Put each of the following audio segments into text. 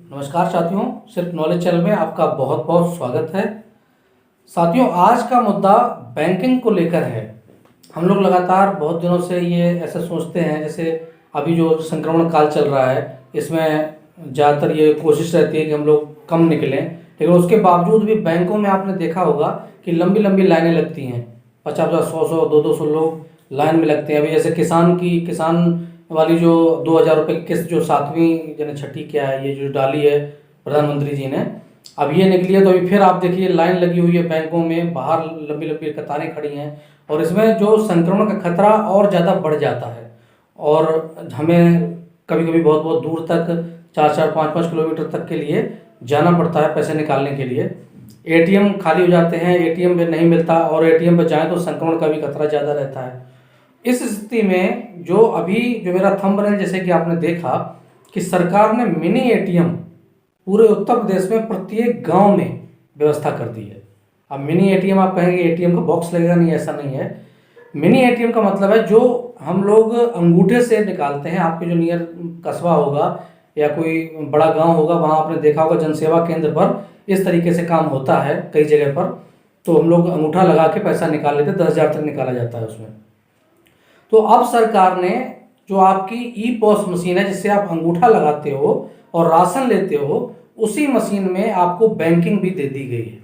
नमस्कार साथियों, सिर्फ नॉलेज चैनल में आपका बहुत बहुत स्वागत है। साथियों, आज का मुद्दा बैंकिंग को लेकर है। हम लोग लगातार बहुत दिनों से ये ऐसा सोचते हैं, जैसे अभी जो संक्रमण काल चल रहा है इसमें ज़्यादातर ये कोशिश रहती है कि हम लोग कम निकलें, लेकिन उसके बावजूद भी बैंकों में आपने देखा होगा कि लंबी लंबी लाइनें लगती हैं। 50-50, 100-100, 200-200 लोग लाइन में लगते हैं। अभी जैसे किसान वाली जो 2,000 रुपये की किस्त जो 7वीं यानी छठी क्या है, ये जो डाली है प्रधानमंत्री जी ने, अब ये निकली है, तो अभी फिर आप देखिए लाइन लगी हुई है बैंकों में, बाहर लंबी लंबी कतारें खड़ी हैं और इसमें जो संक्रमण का खतरा और ज़्यादा बढ़ जाता है और हमें कभी कभी बहुत बहुत दूर तक 4-4, 5-5 किलोमीटर तक के लिए जाना पड़ता है पैसे निकालने के लिए। एटीएम खाली हो जाते हैं, एटीएम पे नहीं मिलता और एटीएम पे जाएं तो संक्रमण का भी खतरा ज़्यादा रहता है। इस स्थिति में जो मेरा थंबनेल जैसे कि आपने देखा कि सरकार ने मिनी एटीएम पूरे उत्तर प्रदेश में प्रत्येक गांव में व्यवस्था कर दी है। अब मिनी एटीएम आप कहेंगे एटीएम का बॉक्स लगेगा, नहीं, ऐसा नहीं है। मिनी एटीएम का मतलब है जो हम लोग अंगूठे से निकालते हैं। आपके जो नियर कस्बा होगा या कोई बड़ा गांव होगा, वहाँ आपने देखा होगा जनसेवा केंद्र पर इस तरीके से काम होता है कई जगह पर। तो हम लोग अंगूठा लगा के पैसा निकाल लेते हैं, 10,000 तक निकाला जाता है उसमें। तो अब सरकार ने जो आपकी ई पॉस मशीन है, जिससे आप अंगूठा लगाते हो और राशन लेते हो, उसी मशीन में आपको बैंकिंग भी दे दी गई है।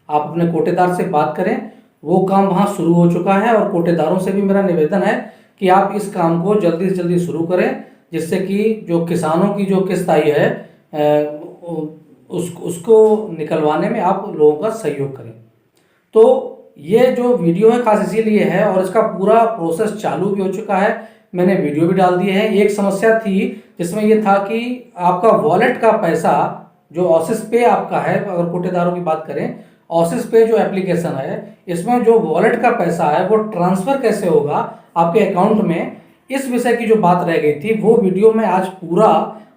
आप अपने कोटेदार से बात करें, वो काम वहाँ शुरू हो चुका है और कोटेदारों से भी मेरा निवेदन है कि आप इस काम को जल्दी से जल्दी शुरू करें, जिससे कि जो किसानों की जो किस्त आई है उसको निकलवाने में आप लोगों का सहयोग करें। तो ये जो वीडियो है खास इसीलिए है और इसका पूरा प्रोसेस चालू भी हो चुका है, मैंने वीडियो भी डाल दिए हैं। एक समस्या थी जिसमें ये था कि आपका वॉलेट का पैसा जो ऑसिस पे आपका है, अगर कोटेदारों की बात करें, ऑसिस पे जो एप्लीकेशन है इसमें जो वॉलेट का पैसा है वो ट्रांसफ़र कैसे होगा आपके अकाउंट में, इस विषय की जो बात रह गई थी वो वीडियो मैं आज पूरा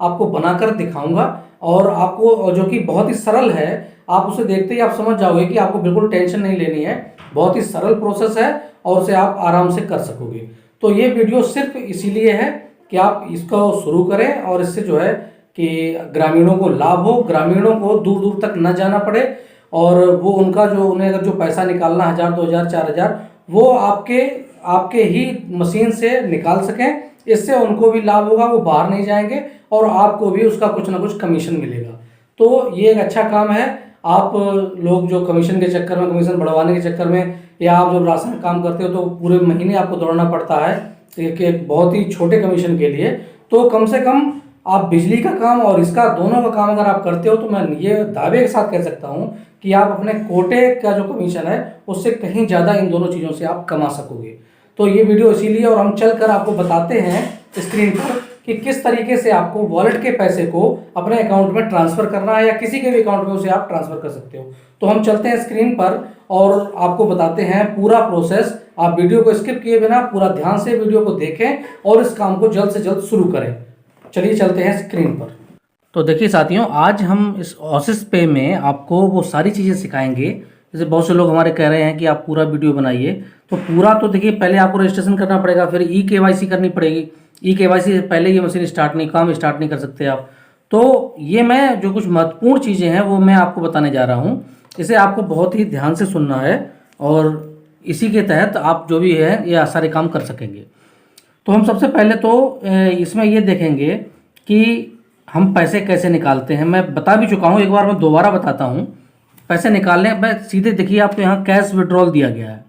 आपको बनाकर दिखाऊंगा और आपको जो कि बहुत ही सरल है, आप उसे देखते ही आप समझ जाओगे कि आपको बिल्कुल टेंशन नहीं लेनी है। बहुत ही सरल प्रोसेस है और उसे आप आराम से कर सकोगे। तो ये वीडियो सिर्फ इसीलिए है कि आप इसको शुरू करें और इससे जो है कि ग्रामीणों को लाभ हो, ग्रामीणों को दूर दूर तक न जाना पड़े और वो उनका जो उन्हें अगर जो पैसा निकालना 1,000, 2,000, 4,000 वो आपके ही मशीन से निकाल सकें। इससे उनको भी लाभ होगा, वो बाहर नहीं जाएंगे और आपको भी उसका कुछ ना कुछ कमीशन मिलेगा। तो ये एक अच्छा काम है। आप लोग जो कमीशन के चक्कर में, कमीशन बढ़वाने के चक्कर में, या आप जब राशन का काम करते हो तो पूरे महीने आपको दौड़ना पड़ता है एक बहुत ही छोटे कमीशन के लिए, तो कम से कम आप बिजली का काम और इसका दोनों का काम अगर आप करते हो तो मैं ये दावे के साथ कह सकता हूँ कि आप अपने कोटे का जो कमीशन है उससे कहीं ज़्यादा इन दोनों चीज़ों से आप कमा सकोगे। तो ये वीडियो इसीलिए, और हम चलकर आपको बताते हैं स्क्रीन पर कि किस तरीके से आपको वॉलेट के पैसे को अपने अकाउंट में ट्रांसफ़र करना है या किसी के भी अकाउंट में उसे आप ट्रांसफ़र कर सकते हो। तो हम चलते हैं स्क्रीन पर और आपको बताते हैं पूरा प्रोसेस। आप वीडियो को स्किप किए बिना पूरा ध्यान से वीडियो को देखें और इस काम को जल्द से जल्द शुरू करें। चलिए चलते हैं स्क्रीन पर। तो देखिए साथियों, आज हम इस ऑसिस पे में आपको वो सारी चीज़ें सिखाएंगे। जैसे बहुत से लोग हमारे कह रहे हैं कि आप पूरा वीडियो बनाइए, तो पूरा तो देखिए पहले आपको रजिस्ट्रेशन करना पड़ेगा, फिर eKYC करनी पड़ेगी। eKYC से पहले ये मशीन काम स्टार्ट नहीं कर सकते आप। तो ये मैं जो कुछ महत्वपूर्ण चीज़ें हैं वो मैं आपको बताने जा रहा हूँ। इसे आपको बहुत ही ध्यान से सुनना है और इसी के तहत आप जो भी है ये सारे काम कर सकेंगे। तो हम सबसे पहले तो इसमें ये देखेंगे कि हम पैसे कैसे निकालते हैं। मैं बता भी चुका हूँ, एक बार मैं दोबारा बताता हूँ। पैसे निकालने में सीधे देखिए आपको यहाँ कैश विड्रॉल दिया गया है,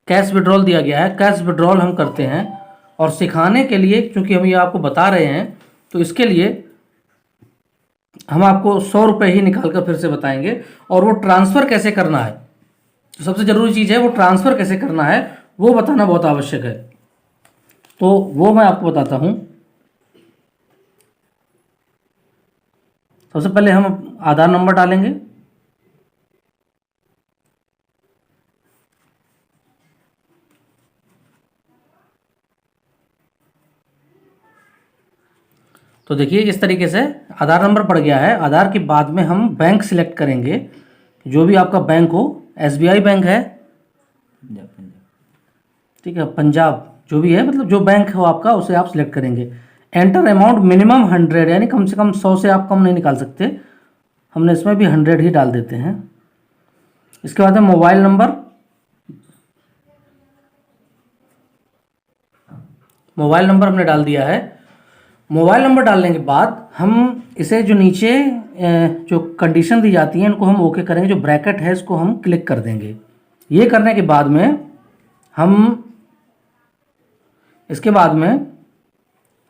कैश विड्रॉल दिया गया है। कैश विड्रॉल हम करते हैं और सिखाने के लिए, क्योंकि हम ये आपको बता रहे हैं, तो इसके लिए हम आपको 100 रुपये ही निकाल कर फिर से बताएंगे। और वो ट्रांसफ़र कैसे करना है, तो सबसे ज़रूरी चीज़ है वो ट्रांसफ़र कैसे करना है, वो बताना बहुत आवश्यक है। तो वो मैं आपको बताता हूँ। सबसे पहले हम आधार नंबर डालेंगे, तो देखिए इस तरीके से आधार नंबर पड़ गया है। आधार के बाद में हम बैंक सिलेक्ट करेंगे, जो भी आपका बैंक हो। SBI बैंक है, ठीक है, पंजाब जो भी है, मतलब जो बैंक हो आपका उसे आप सिलेक्ट करेंगे। एंटर अमाउंट मिनिमम 100, यानी कम से कम 100 से आप कम नहीं निकाल सकते। हमने इसमें भी 100 ही डाल देते हैं। इसके बाद में मोबाइल नंबर, हमने डाल दिया है। मोबाइल नंबर डालने के बाद हम इसे जो नीचे जो कंडीशन दी जाती है इनको हम ओके करेंगे, जो ब्रैकेट है इसको हम क्लिक कर देंगे। ये करने के बाद में हम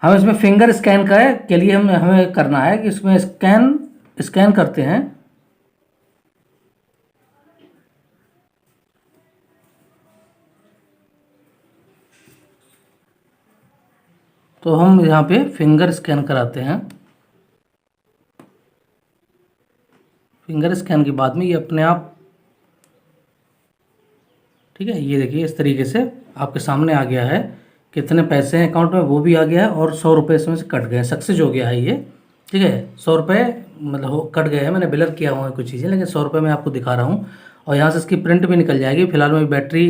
इसमें फिंगर स्कैन के लिए हमें करना है कि इसमें स्कैन करते हैं। तो हम यहाँ पे फिंगर स्कैन कराते हैं। फिंगर स्कैन के बाद में ये अपने आप, ठीक है, ये देखिए इस तरीके से आपके सामने आ गया है। कितने पैसे हैं अकाउंट में वो भी आ गया है और 100 रुपये इसमें से कट गए, सक्सेस हो गया है ये। ठीक है, 100 रुपये मतलब कट गए हैं। मैंने बिलर किया हुआ है कुछ चीज़ें, लेकिन 100 रुपये मैं आपको दिखा रहा हूँ। और यहाँ से इसकी प्रिंट भी निकल जाएगी। फिलहाल मेरी बैटरी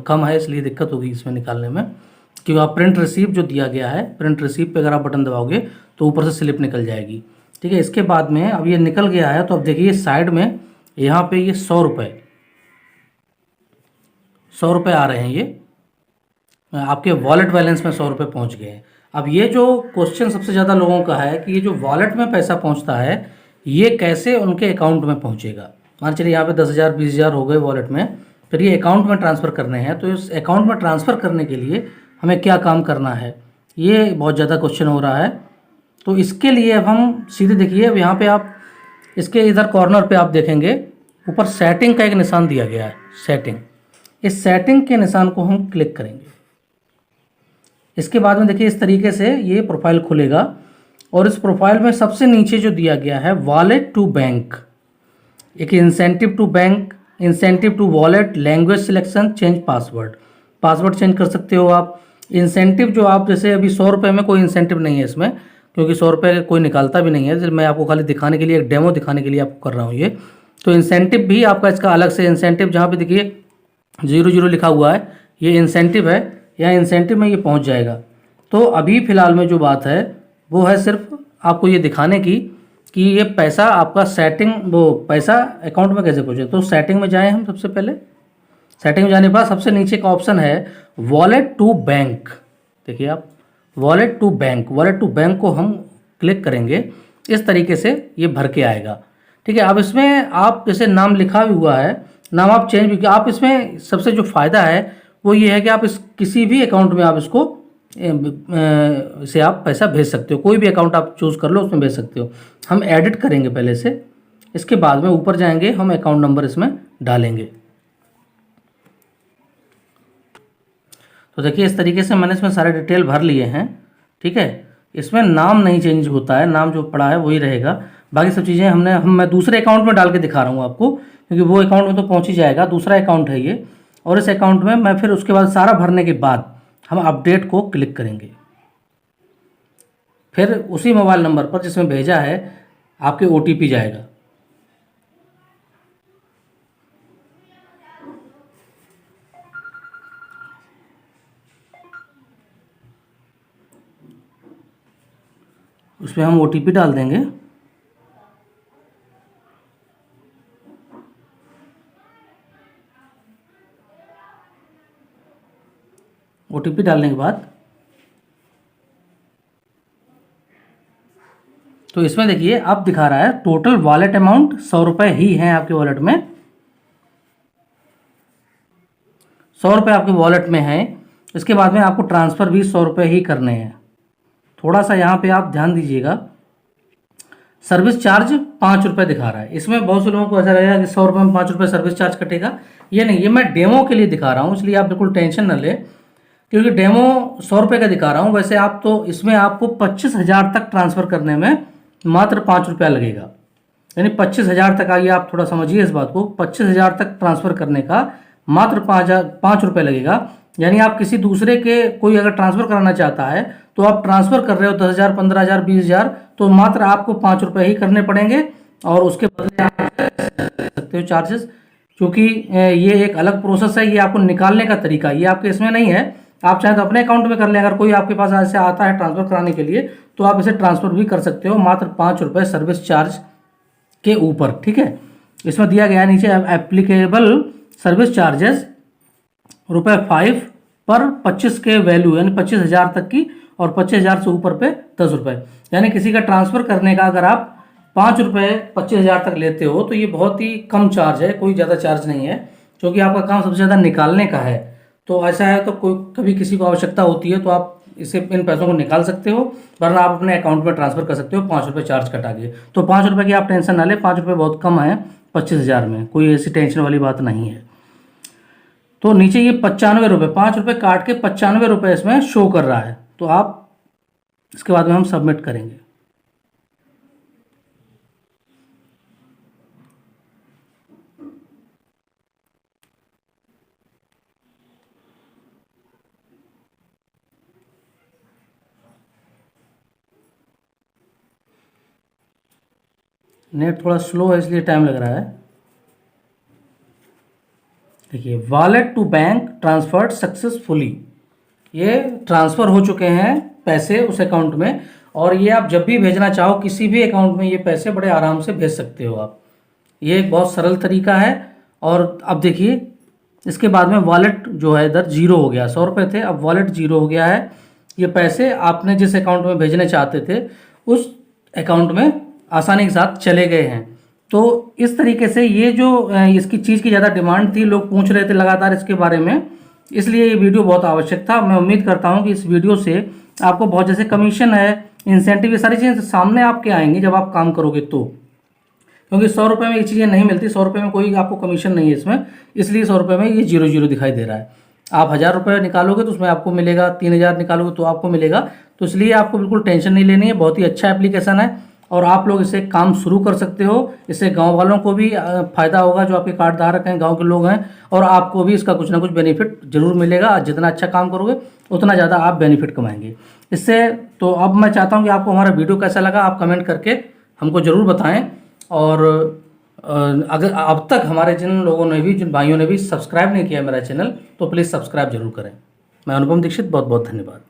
कम है इसलिए दिक्कत होगी इसमें निकालने में, क्योंकि आप प्रिंट रिसीव जो दिया गया है, प्रिंट रिसीव पे अगर आप बटन दबाओगे तो ऊपर से स्लिप निकल जाएगी। ठीक है, इसके बाद में अब ये निकल गया है तो अब देखिए साइड में यहाँ पे ये 100 रुपये आ रहे हैं। ये आपके वॉलेट बैलेंस में 100 रुपये पहुँच गए हैं। अब ये जो क्वेश्चन सबसे ज़्यादा लोगों का है कि ये जो वॉलेट में पैसा पहुँचता है ये कैसे उनके अकाउंट में पहुँचेगा। मान चलिए यहाँ पे 10,000 20,000 हो गए वॉलेट में, फिर ये अकाउंट में ट्रांसफ़र करने हैं। तो इस अकाउंट में ट्रांसफ़र करने के लिए हमें क्या काम करना है, ये बहुत ज़्यादा क्वेश्चन हो रहा है। तो इसके लिए अब हम सीधे देखिए, अब यहाँ पे आप इसके इधर कॉर्नर पे आप देखेंगे ऊपर सेटिंग का एक निशान दिया गया है, सेटिंग। इस सेटिंग के निशान को हम क्लिक करेंगे। इसके बाद में देखिए इस तरीके से ये प्रोफाइल खुलेगा और इस प्रोफाइल में सबसे नीचे जो दिया गया है वॉलेट टू बैंक, एक incentive to bank, incentive to wallet, language selection, change password change कर सकते हो आप। इंसेंटिव जो आप जैसे अभी 100 रुपये में कोई इंसेंटिव नहीं है इसमें, क्योंकि 100 रुपये कोई निकालता भी नहीं है। मैं आपको खाली दिखाने के लिए, एक डेमो दिखाने के लिए आपको कर रहा हूँ ये। तो इंसेंटिव भी आपका इसका अलग से इंसेंटिव, जहाँ पे देखिए 00 लिखा हुआ है ये इंसेंटिव है, या इंसेंटिव में ये पहुंच जाएगा। तो अभी फ़िलहाल में जो बात है वो है सिर्फ आपको ये दिखाने की कि ये पैसा आपका सेटिंग, वो पैसा अकाउंट में कैसे पहुंचे। तो सेटिंग में जाएं हम। सबसे पहले सेटिंग में जाने के बाद सबसे नीचे का ऑप्शन है वॉलेट टू बैंक। देखिए आप वॉलेट टू बैंक को हम क्लिक करेंगे। इस तरीके से ये भर के आएगा। ठीक है, अब इसमें आप जैसे नाम लिखा भी हुआ है, नाम आप चेंज भी, आप इसमें सबसे जो फ़ायदा है वो ये है कि आप इस किसी भी अकाउंट में आप इसको से आप पैसा भेज सकते हो। कोई भी अकाउंट आप चूज़ कर लो उसमें भेज सकते हो। हम एडिट करेंगे पहले से, इसके बाद में ऊपर जाएंगे, हम अकाउंट नंबर इसमें डालेंगे। तो देखिए इस तरीके से मैंने इसमें सारे डिटेल भर लिए हैं। ठीक है, इसमें नाम नहीं चेंज होता है, नाम जो पड़ा है वही रहेगा। बाकी सब चीज़ें मैं दूसरे अकाउंट में डाल के दिखा रहा हूँ आपको, क्योंकि वो अकाउंट में तो पहुँच ही जाएगा। दूसरा अकाउंट है ये, और इस अकाउंट में मैं फिर उसके बाद सारा भरने के बाद हम अपडेट को क्लिक करेंगे। फिर उसी मोबाइल नंबर पर जिसमें भेजा है आपके OTP जाएगा। उसमें हम OTP डाल देंगे। OTP डालने के बाद तो इसमें देखिए अब दिखा रहा है टोटल वॉलेट अमाउंट 100 रुपये ही हैं आपके वॉलेट में। 100 रुपये आपके वॉलेट में हैं। इसके बाद में आपको ट्रांसफ़र भी 100 रुपये ही करने हैं। थोड़ा सा यहाँ पे आप ध्यान दीजिएगा, सर्विस चार्ज 5 रुपये दिखा रहा है। इसमें बहुत से लोगों को ऐसा लगेगा कि 100 रुपये में 5 रुपये सर्विस चार्ज कटेगा। ये नहीं, ये मैं डेमो के लिए दिखा रहा हूँ, इसलिए आप बिल्कुल टेंशन न लें, क्योंकि डेमो 100 रुपये का दिखा रहा हूँ। वैसे आप तो इसमें आपको 25,000 तक ट्रांसफ़र करने में मात्र 5 रुपया लगेगा। यानी 25,000 तक, आइए आप थोड़ा समझिए इस बात को, 25,000 तक ट्रांसफ़र करने का मात्र 5 रुपये लगेगा। यानी आप किसी दूसरे के कोई अगर ट्रांसफ़र कराना चाहता है तो आप ट्रांसफ़र कर रहे हो 10,000 15,000 20,000, तो मात्र आपको 5 रुपये ही करने पड़ेंगे और उसके बदले आप सकते हो चार्जेस। क्योंकि ये एक अलग प्रोसेस है, ये आपको निकालने का तरीका, ये आपके इसमें नहीं है। आप चाहें तो अपने अकाउंट में कर लें। अगर कोई आपके पास ऐसे आता है ट्रांसफ़र कराने के लिए तो आप इसे ट्रांसफ़र भी कर सकते हो, मात्र 5 रुपये सर्विस चार्ज के ऊपर। ठीक है, इसमें दिया गया है नीचे एप्लीकेबल सर्विस चार्जेस ₹5 पर 25 के वैल्यू, यानी 25,000 तक की, और 25,000 से ऊपर पे 10 रुपये। यानी किसी का ट्रांसफ़र करने का अगर आप 5 रुपये 25,000 तक लेते हो तो ये बहुत ही कम चार्ज है, कोई ज़्यादा चार्ज नहीं है, क्योंकि आपका काम सबसे ज़्यादा निकालने का है। तो ऐसा है तो कोई कभी किसी को आवश्यकता होती है तो आप इसे इन पैसों को निकाल सकते हो, वरना आप अपने अकाउंट में ट्रांसफ़र कर सकते हो 5 रुपये चार्ज कटा के। तो 5 रुपये की आप टेंशन ना लें, 5 रुपये बहुत कम है 25,000 में, कोई ऐसी टेंशन वाली बात नहीं है। तो नीचे ये 95 रुपये, 5 रुपये काट के 95 रुपये इसमें शो कर रहा है। तो आप इसके बाद में हम सबमिट करेंगे। नेट थोड़ा स्लो है इसलिए टाइम लग रहा है। देखिए, wallet to bank transferred successfully, ये ट्रांसफ़र हो चुके हैं पैसे उस अकाउंट में, और ये आप जब भी भेजना चाहो किसी भी अकाउंट में ये पैसे बड़े आराम से भेज सकते हो आप। ये एक बहुत सरल तरीका है। और अब देखिए इसके बाद में वॉलेट जो है इधर जीरो हो गया, 100 रुपये थे, अब वॉलेट जीरो हो गया है। ये पैसे आपने जिस अकाउंट में भेजने चाहते थे उस अकाउंट में आसानी के साथ चले गए हैं। तो इस तरीके से ये जो इसकी चीज़ की ज़्यादा डिमांड थी, लोग पूछ रहे थे लगातार इसके बारे में, इसलिए ये वीडियो बहुत आवश्यक था। मैं उम्मीद करता हूँ कि इस वीडियो से आपको बहुत, जैसे कमीशन है, इंसेंटिव, ये सारी चीज़ें सामने आपके आएंगी जब आप काम करोगे तो, क्योंकि 100 रुपये में ये चीज़ें नहीं मिलती, 100 रुपये में कोई आपको कमीशन नहीं है इसमें, इसलिए 100 रुपये में ये 0 दिखाई दे रहा है। आप 1,000 रुपये निकालोगे तो उसमें आपको मिलेगा, 3,000 निकालोगे तो आपको मिलेगा। तो इसलिए आपको बिल्कुल टेंशन नहीं लेनी है, बहुत ही अच्छा एप्लीकेशन है और आप लोग इसे काम शुरू कर सकते हो। इससे गांव वालों को भी फ़ायदा होगा, जो आपके कार्ड धारक हैं, गांव के लोग हैं, और आपको भी इसका कुछ ना कुछ बेनिफिट जरूर मिलेगा। जितना अच्छा काम करोगे उतना ज़्यादा आप बेनिफिट कमाएंगे इससे। तो अब मैं चाहता हूँ कि आपको हमारा वीडियो कैसा लगा आप कमेंट करके हमको ज़रूर बताएं। और अगर अब तक हमारे जिन लोगों ने भी, जिन भाइयों ने भी सब्सक्राइब नहीं किया मेरा चैनल, तो प्लीज़ सब्सक्राइब जरूर करें। मैं अनुपम दीक्षित, बहुत बहुत धन्यवाद।